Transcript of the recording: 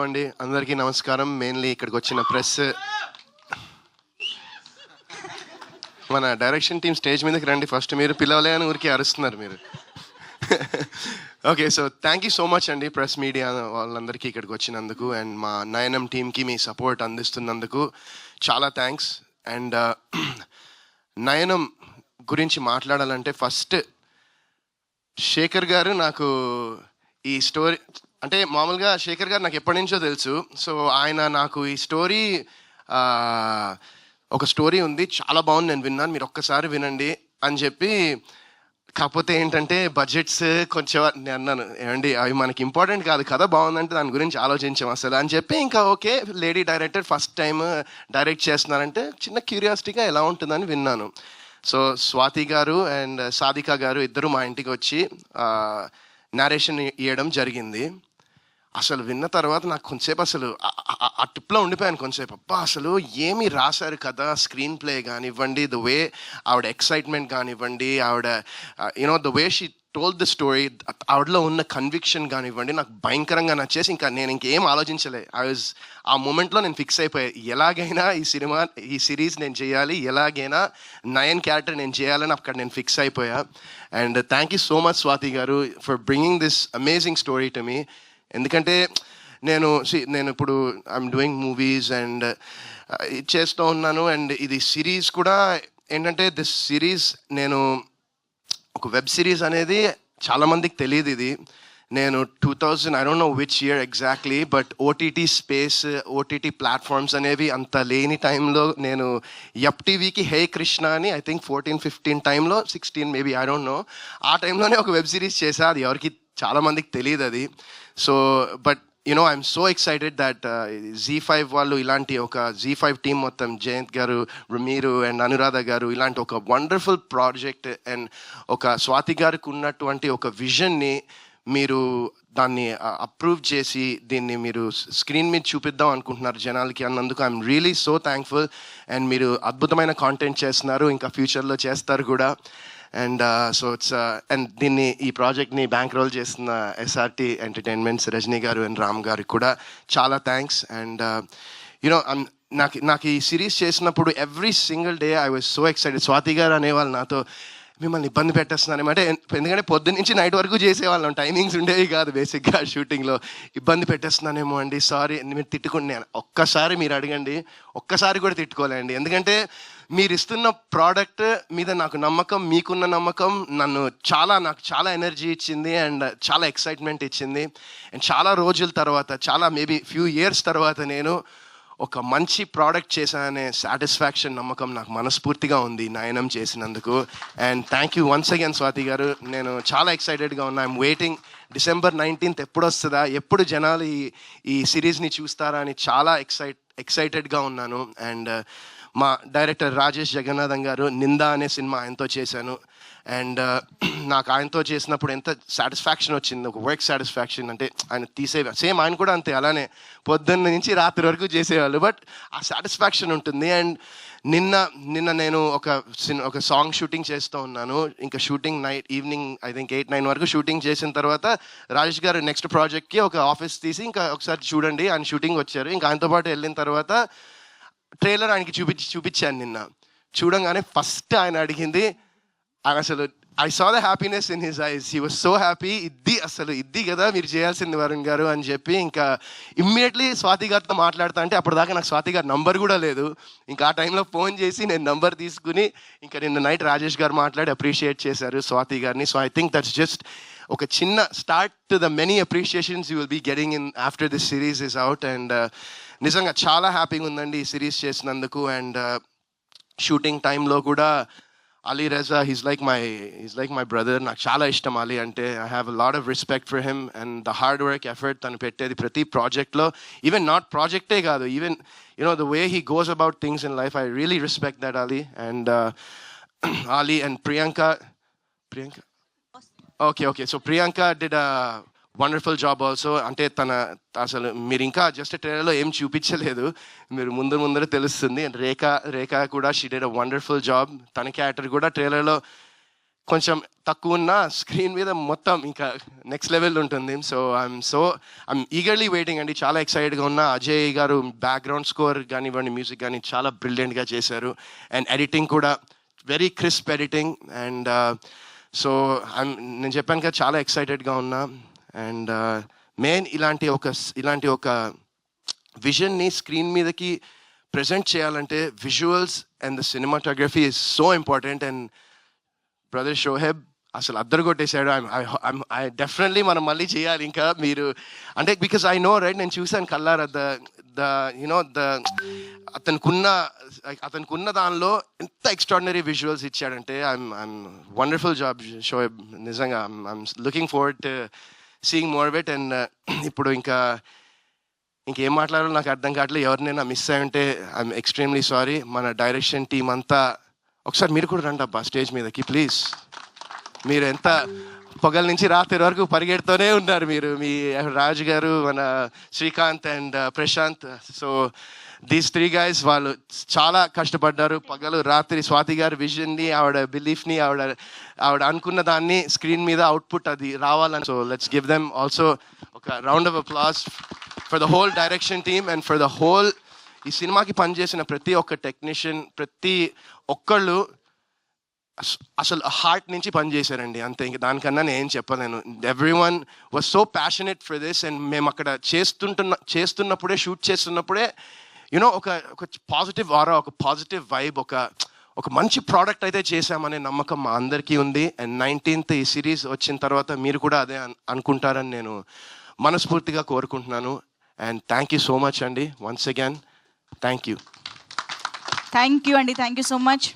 అండి అందరికీ నమస్కారం. మెయిన్లీ ఇక్కడికి వచ్చిన ప్రెస్, మన డైరెక్షన్ టీం స్టేజ్ మీదకి రండి ఫస్ట్. మీరు పిలవలే అని ఊరికి అరుస్తున్నారు మీరు. Okay, so thank you so much అండి ప్రెస్ మీడియా వాళ్ళందరికీ ఇక్కడికి వచ్చినందుకు అండ్ మా నయనం టీంకి మీ సపోర్ట్ అందిస్తున్నందుకు చాలా థ్యాంక్స్. అండ్ నయనం గురించి మాట్లాడాలంటే ఫస్ట్ శేఖర్ గారు నాకు ఈ స్టోరీ అంటే మామూలుగా శేఖర్ గారు నాకు ఎప్పటి నుంచో తెలుసు. సో ఆయన నాకు ఈ స్టోరీ ఒక స్టోరీ ఉంది, చాలా బాగుంది, నేను విన్నాను, మీరు ఒక్కసారి వినండి అని చెప్పి. కాకపోతే ఏంటంటే బడ్జెట్స్ కొంచెం నేను అన్నాను, ఏమండి అవి మనకి ఇంపార్టెంట్ కాదు, కథ బాగుందంటే దాని గురించి ఆలోచించాం అసలు అని చెప్పి. ఇంకా okay, lady director first time direct చేస్తున్నారంటే చిన్న క్యూరియాసిటీగా ఎలా ఉంటుందని విన్నాను. సో స్వాతి గారు అండ్ సాధిక గారు ఇద్దరు మా ఇంటికి వచ్చి నేరేషన్ ఇవ్వడం జరిగింది. అసలు విన్న తర్వాత నాకు కొంచెంసేపు అసలు ఆ టిప్లో ఉండిపోయాను కొంచెంసేపు. అబ్బా అసలు ఏమి రాశారు కదా, స్క్రీన్ ప్లే కానివ్వండి, ద వే ఆవిడ ఎక్సైట్మెంట్ కానివ్వండి, ఆవిడ you know the way she told the story, ఆవిడలో ఉన్న కన్విక్షన్ కానివ్వండి నాకు భయంకరంగా నచ్చేసి ఇంకా నేను ఇంకేం ఆలోచించలే. ఆ మూమెంట్లో నేను ఫిక్స్ అయిపోయా, ఎలాగైనా ఈ సిరీస్ నేను చేయాలి, ఎలాగైనా నయన్ క్యారెక్టర్ నేను చేయాలని అక్కడ నేను ఫిక్స్ అయిపోయా. And thank you so much Swathi garu for bringing this amazing story to me. ఎందుకంటే నేను ఇప్పుడు ఐఎమ్ డూయింగ్ మూవీస్ అండ్ ఇది చేస్తూ ఉన్నాను. అండ్ ఇది సిరీస్ కూడా ఏంటంటే దిస్ సిరీస్ నేను ఒక వెబ్ సిరీస్ అనేది చాలామందికి తెలియదు. ఇది నేను 2000 I don't know which year exactly, but OTT space, OTT platforms అనేవి అంత లేని టైంలో నేను యప్ టీవీకి హే కృష్ణ అని ఐ థింక్ 14-15 టైంలో 16 మేబీ ఐ డోంట్ నో, ఆ టైంలోనే ఒక వెబ్ సిరీస్ చేశా. అది ఎవరికి చాలామందికి తెలియదు అది. So but you know I'm so excited that Z5 వాళ్ళు ఇలాంటి ఒక Z5 టీమ్ మొత్తం జయంత్ గారు, మీరు అండ్ అనురాధ గారు ఇలాంటి ఒక వండర్ఫుల్ ప్రాజెక్ట్ అండ్ ఒక స్వాతి గారికి ఉన్నటువంటి ఒక విజన్ని మీరు దాన్ని అప్రూవ్ చేసి దీన్ని మీరు స్క్రీన్ మీద చూపిద్దాం అనుకుంటున్నారు జనాలకి అన్నందుకు I'm really so thankful. And మీరు అద్భుతమైన కాంటెంట్ చేస్తున్నారు, ఇంకా ఫ్యూచర్లో చేస్తారు కూడా. అండ్ సో ఇట్స్ అండ్ దీన్ని ఈ ప్రాజెక్ట్ని బ్యాంక్ రోల్ చేస్తున్న SRT ఎంటర్టైన్మెంట్స్ రజనీ గారు అండ్ రామ్ గారికి కూడా చాలా థ్యాంక్స్. అండ్ యూనో నాకు ఈ సిరీస్ చేసినప్పుడు every single day I was so excited. Swathi గారు అనేవాళ్ళు నాతో, మిమ్మల్ని ఇబ్బంది పెట్టేస్తున్నాను అంటే, ఎందుకంటే పొద్దున్న నుంచి నైట్ వరకు చేసేవాళ్ళం, టైమింగ్స్ ఉండేవి కాదు బేసిక్గా షూటింగ్లో. ఇబ్బంది పెట్టేస్తున్నానేమో అండి, సారీ, మీరు తిట్టుకుని ఒక్కసారి మీరు అడగండి, ఒక్కసారి కూడా తిట్టుకోలేండి. ఎందుకంటే మీరు ఇస్తున్న ప్రోడక్ట్ మీద నాకు నమ్మకం, మీకున్న నమ్మకం నాకు చాలా ఎనర్జీ ఇచ్చింది అండ్ చాలా ఎక్సైట్మెంట్ ఇచ్చింది. అండ్ చాలా రోజుల తర్వాత, చాలా మేబీ ఫ్యూ ఇయర్స్ తర్వాత నేను ఒక మంచి ప్రోడక్ట్ చేశాననే సాటిస్ఫాక్షన్, నమ్మకం నాకు మనస్ఫూర్తిగా ఉంది నయనం చేసినందుకు. And thank you once again Swathi గారు. నేను చాలా ఎక్సైటెడ్గా ఉన్నా. ఐఎమ్ వెయిటింగ్ December 19th ఎప్పుడు వస్తుందా, ఎప్పుడు జనాలు ఈ సిరీస్ని చూస్తారా అని చాలా ఎక్సైటెడ్గా ఉన్నాను. అండ్ మా డైరెక్టర్ రాజేష్ జగన్నాథం గారు, నిందా అనే సినిమా ఆయనతో చేశాను. అండ్ నాకు ఆయనతో చేసినప్పుడు ఎంత సాటిస్ఫాక్షన్ వచ్చింది, ఒక వర్క్ సాటిస్ఫాక్షన్. అంటే ఆయన సేమ్ ఆయన కూడా అంతే, అలానే పొద్దున్న నుంచి రాత్రి వరకు చేసేవాళ్ళు, బట్ ఆ సాటిస్ఫాక్షన్ ఉంటుంది. అండ్ నిన్న నేను ఒక సాంగ్ షూటింగ్ చేస్తూ ఉన్నాను. ఇంకా షూటింగ్ ఈవినింగ్ ఐ థింక్ 8-9 వరకు షూటింగ్ చేసిన తర్వాత రాజేష్ గారు నెక్స్ట్ ప్రాజెక్ట్కి ఒక ఆఫీస్ తీసి ఇంకా ఒకసారి చూడండి ఆయన షూటింగ్ వచ్చారు. ఇంకా ఆయనతో పాటు వెళ్ళిన తర్వాత ట్రైలర్ ఆయనకి చూపించాను నిన్న. చూడంగానే ఫస్ట్ ఆయన అడిగింది, అసలు I saw the happiness in his eyes, he was so happy. ఇది కదా మీరు చేయాల్సింది వరుణ్ గారు అని చెప్పి ఇంకా ఇమ్మీడియట్లీ స్వాతి గారితో మాట్లాడతా అంటే, అప్పటిదాకా నాకు స్వాతి గారి నంబర్ కూడా లేదు. ఇంకా ఆ టైంలో ఫోన్ చేసి నేను నంబర్ తీసుకుని ఇంకా నిన్న నైట్ రాజేష్ గారు మాట్లాడి అప్రిషియేట్ చేశారు స్వాతి గారిని. So I think that's just ఒక చిన్న start to the many appreciations you will be getting in after this series is out. And నిజంగా చాలా హ్యాపీగా ఉందండి ఈ సిరీస్ చేసినందుకు. అండ్ షూటింగ్ టైంలో కూడా Ali Reza, he's like my brother. నాకు చాలా ఇష్టం Ali అంటే. I have a lot of respect for him and the hard work, effort తను పెట్టేది ప్రతి ప్రాజెక్ట్లో. ఈవెన్ నాట్ ప్రాజెక్టే కాదు, even the way he goes about things in life, I really respect that Ali. And Ali and Priyanka. Okay. So Priyanka did a wonderful job also. అంటే అసలు మీరు ఇంకా just ట్రైలర్లో ఏం చూపించలేదు, మీరు ముందర తెలుస్తుంది. అండ్ రేఖ కూడా she did a wonderful job. తన క్యారెక్టర్ కూడా ట్రైలర్లో కొంచెం తక్కువ ఉన్న స్క్రీన్ మీద మొత్తం ఇంకా నెక్స్ట్ లెవెల్ ఉంటుంది. సో ఐఎమ్ ఈగర్లీ వెయిటింగ్ అండి. చాలా ఎక్సైటెడ్గా ఉన్నా. అజయ్ గారు బ్యాక్గ్రౌండ్ స్కోర్ కానివ్వండి, మ్యూజిక్ కానీ చాలా బ్రిలియంట్గా చేశారు. అండ్ ఎడిటింగ్ కూడా very crisp editing. And so నేను చెప్పాను కదా, చాలా ఎక్సైటెడ్గా ఉన్నా. అండ్ మెయిన్ ఇలాంటి ఒక విజన్ని స్క్రీన్ మీదకి ప్రజెంట్ చేయాలంటే visuals and the cinematography is so important. And brother Shoaib అసలు అద్దరు కొట్టేశాడు. ఐ డెఫినెట్లీ మనం మళ్ళీ చేయాలి ఇంకా. మీరు అంటే బికాస్ ఐ నో రైట్, నేను చూసాను కల్లారా అతనుకున్న దానిలో ఎంత ఎక్స్ట్రాడినరీ విజువల్స్ ఇచ్చాడంటే ఐఎమ్ వండర్ఫుల్ జాబ్ షోహెబ్. నిజంగా I'm looking forward to seeing more of it. And ఇప్పుడు ఇంకేం మాట్లాడాలో నాకు అర్థం కావట్లేదు. ఎవరినైనా మిస్ అయి ఉంటే ఐఎమ్ ఎక్స్ట్రీమ్లీ సారీ. మన డైరెక్షన్ టీం అంతా ఒకసారి మీరు కూడా రండి అబ్బా స్టేజ్ మీదకి ప్లీజ్. మీరు ఎంత పొగల నుంచి రాత్రి వరకు పరిగెడుతూనే ఉన్నారు మీరు, మీ రాజు గారు, మన Srikanth and Prashanth. So these 3 guys వాళ్ళు చాలా కష్టపడ్డారు పగలు రాత్రి. స్వాతి గారి విజన్ని, ఆవిడ బిలీఫ్ని, ఆవిడ అనుకున్న దాన్ని స్క్రీన్ మీద అవుట్పుట్ అది రావాలని. So let's give them also ఒక round of applause for the whole direction team and for the whole ఈ సినిమాకి పనిచేసిన ప్రతి ఒక్క టెక్నీషియన్, ప్రతి ఒక్కళ్ళు అసలు హార్ట్ నుంచి పనిచేశారండి అంతే. ఇంక దానికన్నా నేను ఏం చెప్పలేను. Everyone was so passionate for this. And మేము అక్కడ చేస్తున్నప్పుడే, షూట్ చేస్తున్నప్పుడే యూనో ఒక పాజిటివ్ ఆరా, ఒక పాజిటివ్ వైబ్, ఒక మంచి ప్రోడక్ట్ అయితే చేశామనే నమ్మకం మా అందరికీ ఉంది. అండ్ 19th ఈ సిరీస్ వచ్చిన తర్వాత మీరు కూడా అదే అనుకుంటారని నేను మనస్ఫూర్తిగా కోరుకుంటున్నాను. And thank you so much అండి. Once again thank you. Thank you అండి. Thank you so much.